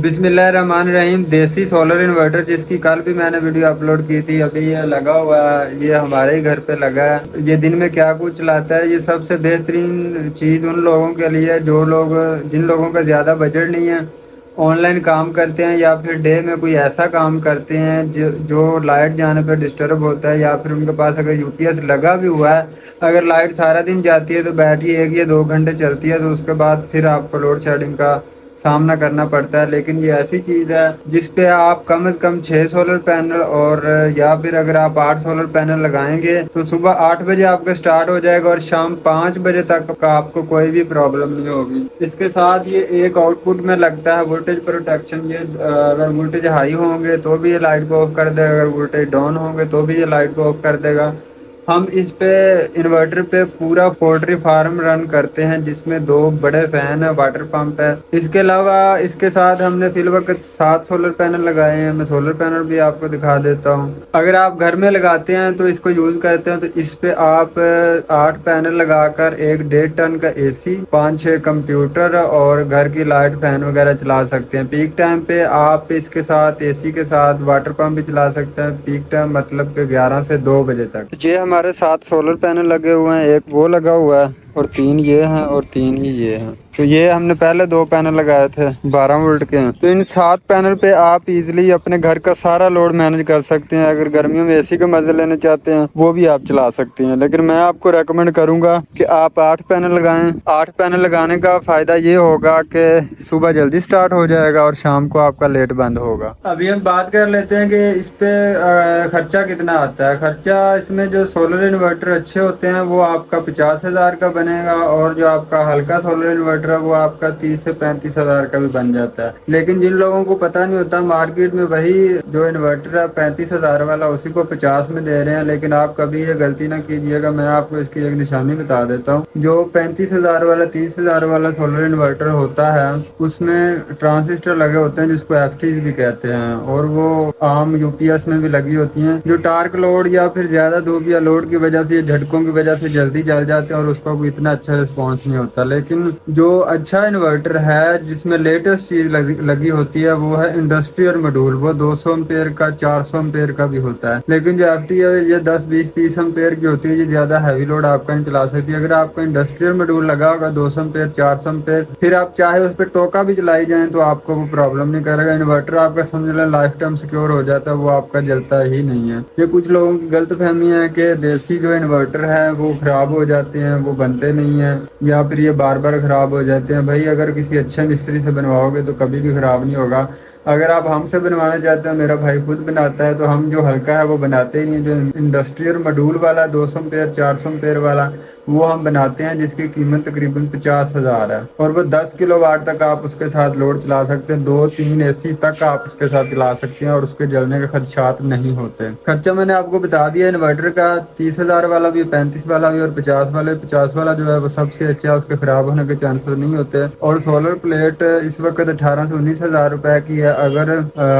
بسم اللہ الرحمن الرحیم۔ دیسی سولر انورٹر جس کی کل بھی میں نے ویڈیو اپلوڈ کی تھی، ابھی یہ لگا ہوا ہے، یہ ہمارے ہی گھر پہ لگا ہے۔ یہ دن میں کیا کچھ چلاتا ہے، یہ سب سے بہترین چیز ان لوگوں کے لیے جن لوگوں کا زیادہ بجٹ نہیں ہے، آن لائن کام کرتے ہیں یا پھر ڈے میں کوئی ایسا کام کرتے ہیں جو لائٹ جانے پہ ڈسٹرب ہوتا ہے، یا پھر ان کے پاس اگر یو پی ایس لگا بھی ہوا ہے، اگر لائٹ سارا دن جاتی ہے تو بیٹری 1 یا 2 گھنٹے چلتی ہے، تو اس کے بعد پھر آپ کو لوڈ شیڈنگ کا سامنا کرنا پڑتا ہے۔ لیکن یہ ایسی چیز ہے جس پہ آپ کم از کم 6 سولر پینل اور یا پھر اگر آپ 8 سولر پینل لگائیں گے تو صبح 8 بجے آپ کا سٹارٹ ہو جائے گا اور شام 5 بجے تک کا آپ کو کوئی بھی پرابلم نہیں ہوگی۔ اس کے ساتھ یہ ایک آؤٹ پٹ میں لگتا ہے وولٹیج پروٹیکشن۔ یہ اگر وولٹیج ہائی ہوں گے تو بھی یہ لائٹ کو آف کر دے گا، اگر وولٹیج ڈاؤن ہوں گے تو بھی یہ لائٹ کو آف کر دے گا۔ ہم اس پہ انورٹر پہ پورا پولٹری فارم رن کرتے ہیں جس میں 2 بڑے فین ہے، واٹر پمپ ہے۔ اس کے علاوہ اس کے ساتھ ہم نے فی الوقت 7 سولر پینل لگائے ہیں۔ میں سولر پینل بھی آپ کو دکھا دیتا ہوں۔ اگر آپ گھر میں لگاتے ہیں تو اس کو یوز کرتے ہیں تو اس پہ آپ 8 پینل لگا کر ایک 1.5 ٹن کا اے سی، 5-6 کمپیوٹر اور گھر کی لائٹ فین وغیرہ چلا سکتے ہیں۔ پیک ٹائم پہ آپ اس کے ساتھ اے سی کے ساتھ واٹر پمپ بھی چلا سکتے ہیں۔ پیک ٹائم مطلب کہ 11 سے 2 بجے تک۔ یہ ہمارے 7 سولر پینل لگے ہوئے ہیں، ایک وہ لگا ہوا ہے اور 3 یہ ہیں اور 3 ہی یہ ہیں۔ تو یہ ہم نے پہلے 2 پینل لگائے تھے 12 وولٹ کے ہیں۔ تو ان 7 پینل پہ آپ ایزیلی اپنے گھر کا سارا لوڈ مینج کر سکتے ہیں۔ اگر گرمیوں میں اے سی کا مزہ لینا چاہتے ہیں وہ بھی آپ چلا سکتے ہیں، لیکن میں آپ کو ریکمینڈ کروں گا کہ آپ 8 پینل لگائیں۔ 8 پینل لگانے کا فائدہ یہ ہوگا کہ صبح جلدی سٹارٹ ہو جائے گا اور شام کو آپ کا لیٹ بند ہوگا۔ ابھی ہم بات کر لیتے ہیں کہ اس پہ خرچہ کتنا آتا ہے۔ خرچہ اس میں جو سولر انورٹر اچھے ہوتے ہیں وہ آپ کا 50,000 کا بنے گا، اور جو آپ کا ہلکا سولر انورٹر ہے وہ آپ کا 30 سے 35 ہزار کا بھی بن جاتا ہے۔ لیکن جن لوگوں کو پتہ نہیں ہوتا، مارکیٹ میں وہی جو انورٹر ہے 35,000 والا اسی کو 50 میں دے رہے ہیں۔ لیکن آپ کبھی یہ غلطی نہ کیجیے گا، میں آپ کو اس کی ایک نشانی بتا دیتا ہوں۔ جو 35,000 والا 30,000 والا سولر انورٹر ہوتا ہے اس میں ٹرانزسٹر لگے ہوتے ہیں جس کو ایف ٹیز بھی کہتے ہیں، اور وہ عام یو پی ایس میں بھی لگی ہوتی ہیں، جو ٹارک لوڈ یا پھر زیادہ دھوپ یا لوڈ کی وجہ سے، جھٹکوں کی وجہ سے جلدی جل جاتے ہیں اور اس کا کوئی اتنا اچھا رسپانس نہیں ہوتا۔ لیکن جو اچھا انورٹر ہے جس میں لیٹسٹ چیز لگی ہوتی ہے وہ ہے انڈسٹریل ماڈیول۔ وہ 200 امپیئر کا 400 امپیئر کا بھی ہوتا ہے، لیکن جو ایف ٹی ہے یہ 10 20 30 امپیئر کی ہوتی ہے، یہ زیادہ ہیوی لوڈ آپ کا نہیں چلا سکتی۔ اگر آپ کو انڈسٹریل ماڈیول لگا ہوگا 200 امپیئر 400 امپیئر، پھر آپ چاہے اس پہ ٹوکا بھی چلائی جائیں تو آپ کو وہ پرابلم نہیں کرے گا۔ انورٹر آپ کا سمجھ لیں لائف ٹائم سیکیور ہو جاتا ہے، وہ آپ کا جلتا ہی نہیں ہے۔ یہ کچھ لوگوں کی غلط فہمی ہے کہ دیسی جو انورٹر ہے وہ خراب ہو جاتے ہیں، وہ بنتے نہیں ہیں، یا پھر یہ بار بار خراب ہو جاتے ہیں۔ بھائی اگر کسی اچھے مستری سے بنواؤ گے تو کبھی بھی خراب نہیں ہوگا۔ اگر آپ ہم سے بنوانا چاہتے ہیں، میرا بھائی خود بناتا ہے، تو ہم جو ہلکا ہے وہ بناتے ہی نہیں۔ جو انڈسٹریل ماڈیول والا 200 امپیئر 400 امپیئر والا وہ ہم بناتے ہیں، جس کی قیمت تقریباً 50,000 ہے، اور وہ 10 کلو واٹ تک آپ اس کے ساتھ لوڈ چلا سکتے ہیں۔ 2-3 اے سی تک آپ اس کے ساتھ چلا سکتے ہیں اور اس کے جلنے کے خدشات نہیں ہوتے۔ خرچہ میں نے آپ کو بتا دیا انورٹر کا، 30,000 والا بھی، 35 والا بھی اور 50 والا۔ 50 والا جو ہے وہ سب سے اچھا، اس کے خراب ہونے کے چانسز نہیں ہوتے۔ اور سولر پلیٹ اس وقت 18 سے 19 ہزار روپے کی ہے۔ اگر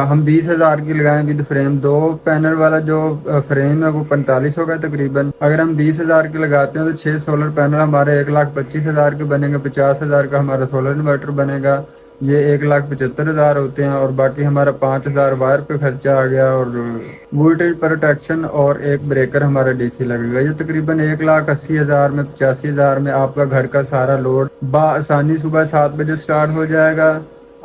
ہم 20,000 کی لگائیں ود فریم، 2 پینل والا جو فریم ہے وہ 45 ہوگا تقریباً۔ اگر ہم 20,000 کی لگاتے ہیں تو 6 سولر پینل ہمارے 1,25,000 کے بنے گے۔ 50,000 کا ہمارا سولر انورٹر بنے گا، یہ 1,75,000 ہوتے ہیں، اور باقی ہمارا 5,000 وائر پہ خرچہ آ گیا، اور وولٹیج پروٹیکشن اور ایک بریکر ہمارا ڈی سی لگے گا۔ یہ تقریباً 1,80,000 میں 85,000 میں آپ کا گھر کا سارا لوڈ بآسانی صبح 7 بجے سٹارٹ ہو جائے گا۔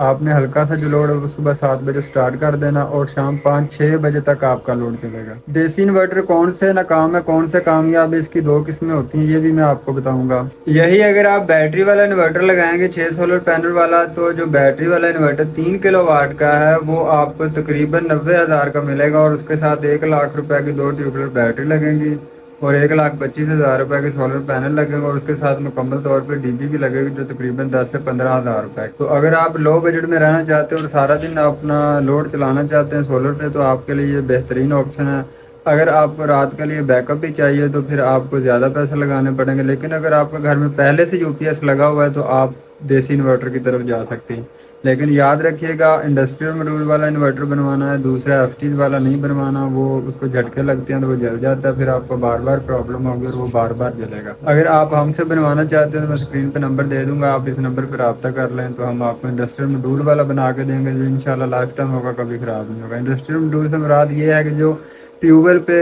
آپ نے ہلکا سا جو لوڈ ہے وہ صبح 7 بجے سٹارٹ کر دینا اور شام 5-6 بجے تک آپ کا لوڈ چلے گا۔ دیسی انورٹر کون سے ناکام ہے، کون سے کامیاب ہے، اس کی 2 قسمیں ہوتی ہیں، یہ بھی میں آپ کو بتاؤں گا۔ یہی اگر آپ بیٹری والا انورٹر لگائیں گے 6 سولر پینل والا، تو جو بیٹری والا انورٹر 3 کلو واٹ کا ہے وہ آپ کو تقریباً 90,000 کا ملے گا، اور اس کے ساتھ 1,00,000 روپے کی 2 ٹیوبلر بیٹری لگیں گی، اور 1,25,000 روپے کے سولر پینل لگیں گے، اور اس کے ساتھ مکمل طور پہ ڈی بی بھی لگے گی جو تقریباً 10 سے 15 ہزار روپے۔ تو اگر آپ لو بجٹ میں رہنا چاہتے ہیں اور سارا دن اپنا لوڈ چلانا چاہتے ہیں سولر پہ، تو آپ کے لیے یہ بہترین آپشن ہے۔ اگر آپ کو رات کے لیے بیک اپ بھی چاہیے تو پھر آپ کو زیادہ پیسے لگانے پڑیں گے، لیکن اگر آپ کے گھر میں پہلے سے یو پی ایس لگا ہوا ہے تو آپ دیسی انورٹر کی طرف جا سکتے ہیں۔ لیکن یاد رکھیے گا انڈسٹریل ماڈیول والا انورٹر بنوانا ہے، دوسرا ایف ٹی والا نہیں بنوانا، وہ اس کو جھٹکے لگتے ہیں تو وہ جل جاتا ہے، پھر آپ کو بار بار پرابلم ہوگی اور وہ بار بار جلے گا۔ اگر آپ ہم سے بنوانا چاہتے ہیں تو میں اسکرین پہ نمبر دے دوں گا، آپ اس نمبر پہ رابطہ کر لیں تو ہم آپ کو انڈسٹریل ماڈیول والا بنا کے دیں گے جو انشاءاللہ لائف ٹائم ہوگا، کبھی خراب نہیں ہوگا۔ انڈسٹریل ماڈیول سے مراد یہ ہے کہ جو ٹیوب ویل پہ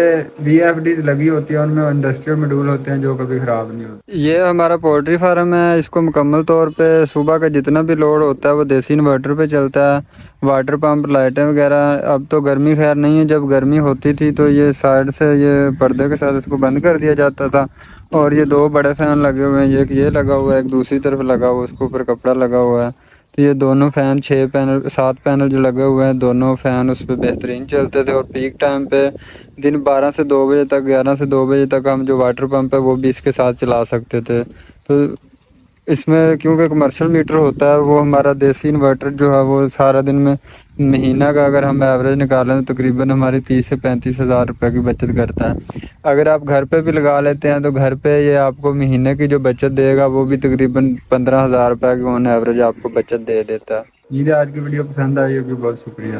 وی ایف ڈیز لگی ہوتی ہیں ان میں انڈسٹریل ماڈیول ہوتے ہیں جو کبھی خراب نہیں ہوتے۔ یہ ہمارا پولٹری فارم ہے، اس کو مکمل طور پہ صبح کا جتنا بھی لوڈ ہوتا ہے وہ دیسی انورٹر پہ چلتا ہے، واٹر پمپ، لائٹیں وغیرہ۔ اب تو گرمی خیر نہیں ہے، جب گرمی ہوتی تھی تو یہ سائڈ سے یہ پردے کے ساتھ اس کو بند کر دیا جاتا تھا، اور یہ دو بڑے فین لگے ہوئے ہیں، ایک یہ لگا ہوا ہے، ایک دوسری طرف لگا ہوا ہے، اس کے اوپر کپڑا لگا ہوا ہے۔ تو یہ دونوں فین 7 پینل جو لگے ہوئے ہیں، دونوں فین اس پہ بہترین چلتے تھے، اور پیک ٹائم پہ دن 12 سے 2 بجے تک، 11 سے 2 بجے تک ہم جو واٹر پمپ ہے وہ بھی اس کے ساتھ چلا سکتے تھے۔ تو اس میں کیونکہ کمرشل میٹر ہوتا ہے، وہ ہمارا دیسی انورٹر جو ہے وہ سارا دن میں مہینہ کا اگر ہم ایوریج نکالیں تو تقریباً ہماری 30 سے 35 ہزار روپے کی بچت کرتا ہے۔ اگر آپ گھر پہ بھی لگا لیتے ہیں تو گھر پہ یہ آپ کو مہینے کی جو بچت دے گا وہ بھی تقریباً 15 ہزار روپے کی آن ایوریج آپ کو بچت دے دیتا ہے۔ یہ آج کی ویڈیو پسند آئی ہوگی، بہت شکریہ۔